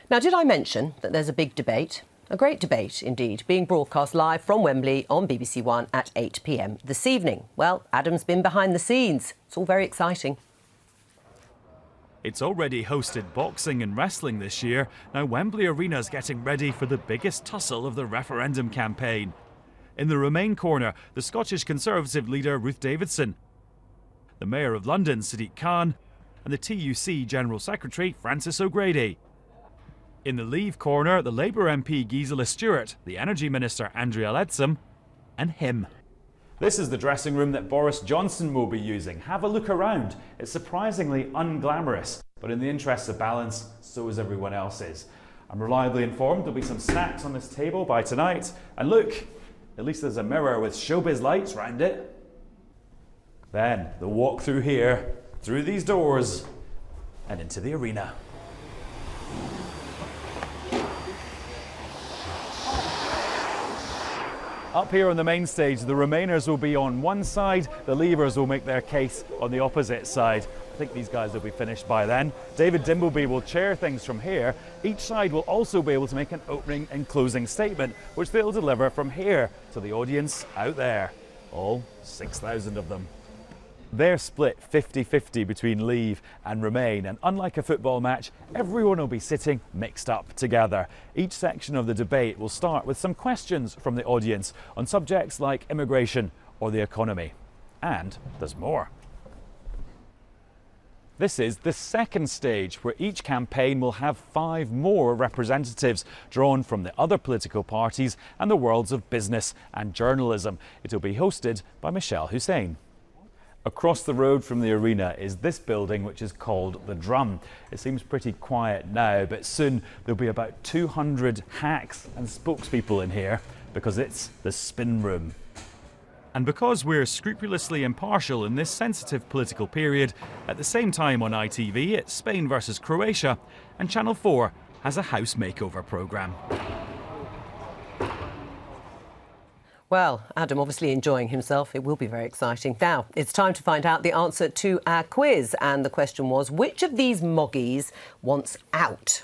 Now, did I mention that there's a big debate? A great debate, indeed, being broadcast live from Wembley on BBC One at 8 p.m. this evening. Well, Adam's been behind the scenes. It's all very exciting. It's already hosted boxing and wrestling this year. Now Wembley Arena's getting ready for the biggest tussle of the referendum campaign. In the Remain corner, the Scottish Conservative leader Ruth Davidson, the Mayor of London Sadiq Khan, and the TUC General Secretary Francis O'Grady. In the Leave corner, the Labour MP Gisela Stewart, the Energy Minister Andrea Leadsom, and him. This is the dressing room that Boris Johnson will be using. Have a look around. It's surprisingly unglamorous, but in the interests of balance, so is everyone else's. I'm reliably informed there'll be some snacks on this table by tonight. And look, at least there's a mirror with showbiz lights round it. Then the walk through here, through these doors, and into the arena. Up here on the main stage, the Remainers will be on one side, the Leavers will make their case on the opposite side. I think these guys will be finished by then. David Dimbleby will chair things from here. Each side will also be able to make an opening and closing statement, which they'll deliver from here to the audience out there. All 6,000 of them. They're split 50-50 between Leave and Remain, and unlike a football match, everyone will be sitting mixed up together. Each section of the debate will start with some questions from the audience on subjects like immigration or the economy. And there's more. This is the second stage, where each campaign will have 5 more representatives drawn from the other political parties and the worlds of business and journalism. It'll be hosted by Michelle Hussein. Across the road from the arena is this building, which is called The Drum. It seems pretty quiet now, but soon there'll be about 200 hacks and spokespeople in here, because it's the spin room. And because we're scrupulously impartial in this sensitive political period, at the same time on ITV it's Spain versus Croatia, and Channel 4 has a house makeover programme. Well, Adam obviously enjoying himself. It will be very exciting. Now, it's time to find out the answer to our quiz. And the question was, which of these moggies wants out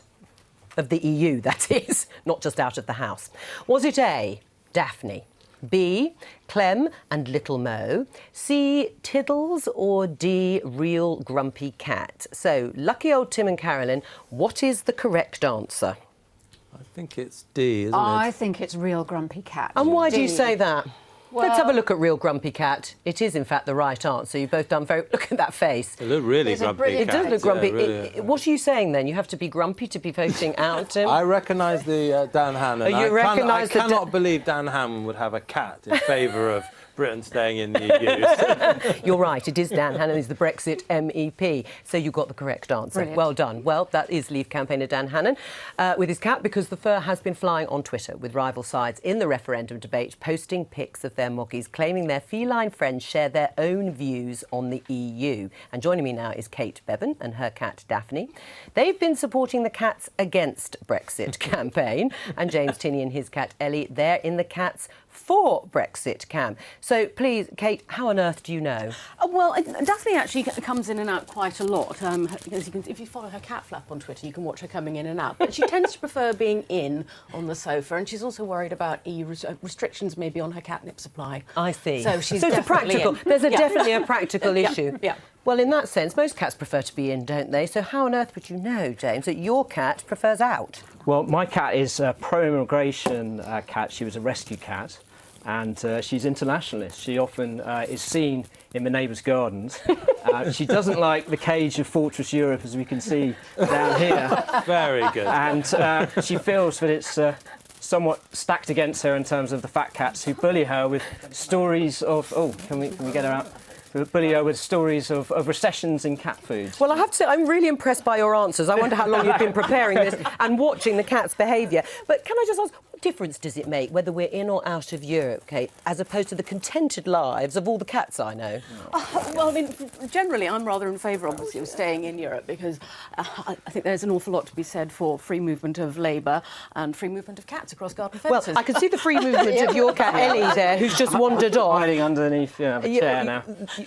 of the EU, that is, not just out of the house? Was it A, Daphne, B, Clem and Little Mo, C, Tiddles, or D, Real Grumpy Cat? So, lucky old Tim and Carolyn, what is the correct answer? I think it's D, isn't it? I think it's Real Grumpy Cat. And why D. do you say that? Well, let's have a look at Real Grumpy Cat. It is, in fact, the right answer. You've both done very... Look at that face. It looks really grumpy. It does look grumpy. Yeah, really. What are you saying, then? You have to be grumpy to be voting out, Tim? I recognise the Dan Hannan. I cannot believe Dan Hannan would have a cat in favour of Britain staying in the EU. You're right, it is Dan Hannan, he's the Brexit MEP. So you got the correct answer. Brilliant. Well done. Well, that is Leave campaigner Dan Hannan with his cat, because the fur has been flying on Twitter, with rival sides in the referendum debate posting pics of their moggies, claiming their feline friends share their own views on the EU. And joining me now is Kate Bevan and her cat Daphne. They've been supporting the Cats Against Brexit campaign, and James Tinney and his cat Ellie, they're in the Cats For Brexit camp. So please, Kate, how on earth do you know? Well, Daphne actually comes in and out quite a lot. As you can, if you follow her cat flap on Twitter, you can watch her coming in and out. But she tends to prefer being in on the sofa, and she's also worried about EU restrictions maybe on her catnip supply. I see. So she's it's a practical. in. There's definitely a practical issue. Yeah. Well, in that sense, most cats prefer to be in, don't they? So how on earth would you know, James, that your cat prefers out? Well, my cat is a pro-immigration cat. She was a rescue cat. And she's internationalist. She often is seen in the neighbours' gardens. She doesn't like the cage of Fortress Europe, as we can see down here. Very good. And she feels that it's somewhat stacked against her in terms of the fat cats who bully her with stories of... Oh, can we get her out? Bully her with stories of recessions in cat food. Well, I have to say, I'm really impressed by your answers. I wonder how long you've been preparing this and watching the cat's behaviour. But can I just ask, what difference does it make whether we're in or out of Europe, Kate, as opposed to the contented lives of all the cats I know? Well, I mean, generally, I'm rather in favour, obviously, of staying in Europe, because I think there's an awful lot to be said for free movement of labour and free movement of cats across garden fences. Well, I can see the free movement of your cat, Ellie, there, who's just wandered off. Hiding underneath a chair now.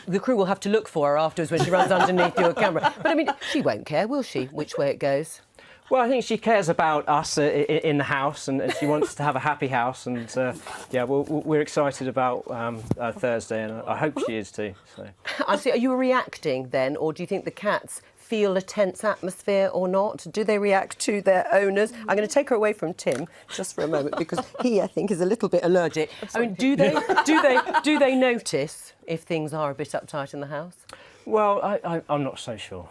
The crew will have to look for her afterwards when she runs underneath your camera. But, I mean, she won't care, will she, which way it goes? Well, I think she cares about us in the house, and she wants to have a happy house. And, yeah, we're excited about Thursday, and I hope she is too. So. I see. Are you reacting, then, or do you think the cats feel a tense atmosphere or not? Do they react to their owners? I'm going to take her away from Tim just for a moment, because he, I think, is a little bit allergic. I mean, do they notice if things are a bit uptight in the house? Well, I'm not so sure.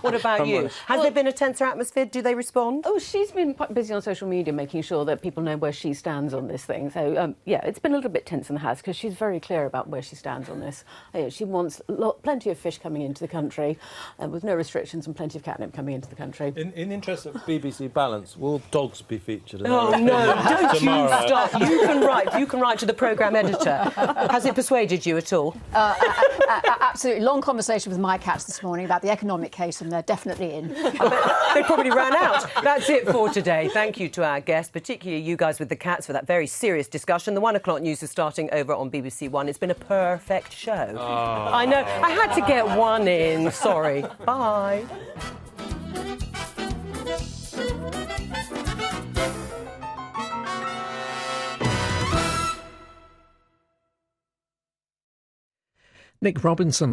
What about you? Has there been a tenser atmosphere? Do they respond? Oh, she's been quite busy on social media making sure that people know where she stands on this thing. So, yeah, it's been a little bit tense in the house, because she's very clear about where she stands on this. She wants plenty of fish coming into the country, with no restrictions, and plenty of catnip coming into the country. In interest of BBC balance, will dogs be featured? Oh, no, don't you stop. You can write to the programme editor. Has it persuaded you at all? Absolutely. Long conversation with my cats this morning about the economic case, and they're definitely in. They probably ran out. That's it for today. Thank you to our guests, particularly you guys with the cats, for that very serious discussion. The 1 o'clock news is starting over on BBC One. It's been a perfect show. Oh. I know. I had to get one in. Sorry. Bye. Nick Robinson.